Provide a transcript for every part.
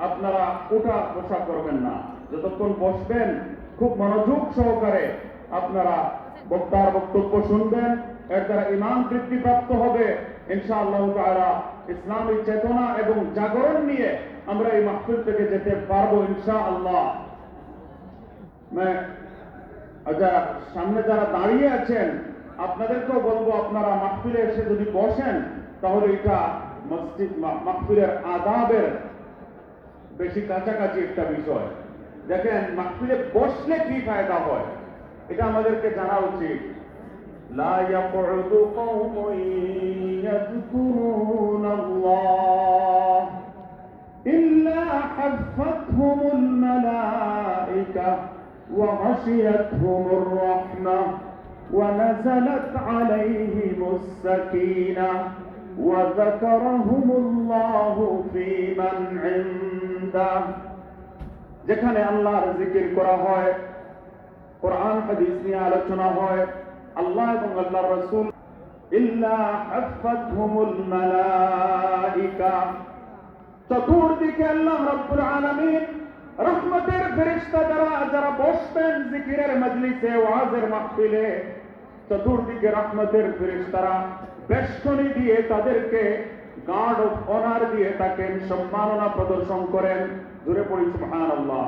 আপনারা উঠা বসা করবেন না, যতক্ষণ বসবেন খুব মনোযোগ সহকারে আপনারা বক্তার বক্তব্য শুনবেন। এর দ্বারা ঈমান বৃদ্ধিপ্রাপ্ত হবে ইনশাআল্লাহ তাআলা। ইসলামী চেতনা এবং জাগরণ নিয়ে আমরা এই মাহফিল থেকে যেতে পারবো ইনশাআল্লাহ। আচ্ছা, সামনে যারা দাঁড়িয়ে আছেন আপনাদেরকেও বলবো, আপনারা মাহফিলে এসে যদি বসেন তাহলে এটা মসজিদ মাহফিলের আদাবের বেশি কাছাকাছি একটা বিষয়। দেখেন মাহফিলে বসলে কি ফায়দা হয় এটা আমাদেরকে জানা উচিত। লা ইয়াকউদু কওমুন ইয়াযকুরুনাল্লাহ ইল্লা হাফাতহুমুল মালায়েকা ওয়া গাশিয়াতহুমুর রাহমাহ ওয়া নাযালাত আলাইহিমুস সাকিনাহ ওয়া যাকারাহুমুল্লাহু ফী মান ইনদাহ। যেখানে আল্লাহর জিকির করা হয়, কোরআন হাদিস নিয়ে আলোচনা হয়, আল্লাহ এবং আল্লাহর রাসূল ইল্লা হাফাতহুমুল মালায়েকা, চতুর্দিকে আল্লাহ রাব্বুল আলামিন রহমতের ফেরেশতা যারা বসবেন জিকিরের মজলিসে, ওয়াজের মাহফিলে, চতুর্দিকে রহমতের ফেরেশতারা বেষ্টনী দিয়ে তাদেরকে গার্ড অফ অনার দিয়ে তাকে সম্মাননা প্রদর্শন করেন। জোরে পড়ি সুবহানাল্লাহ।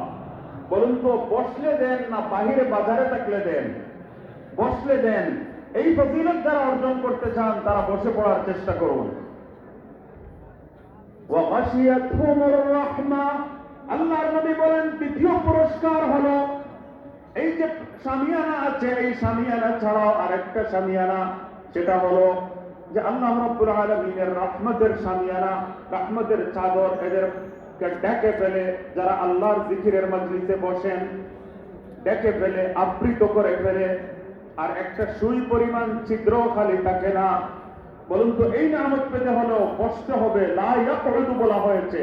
বলুন তো, বসলে দেন না বাহিরে বাজারে থাকলে দেন? বসলে দেন। এই ফজিলত যারা অর্জন করতে চান তারা বসে পড়ার চেষ্টা করুন। ওয়া গাশিয়াতহুমুর রাহমাহ, আল্লাহর নবী বলেন দ্বিতীয় পুরস্কার হলো এই যে শামিয়ানা আছে, এই শামিয়ানা ছাড়াও আরেকটা শামিয়ানা, সেটা হলো যে আল্লাহ রাব্বুল আলামিনের রহমতের শামিয়ানা, রহমতের চাদর এদেরকে ডেকে ফেলে, যারা আল্লাহর জিকিরের মজলিসে বসেন ডেকে ফেলে, আবৃত করে ফেলে, আর একটা সুই পরিমাণ ছিদ্রও খালি থাকে না। বলুন তো, এই নিয়ামত পেতে হলেও বসতে হবে। লা ইয়াকউদু বলা হয়েছে,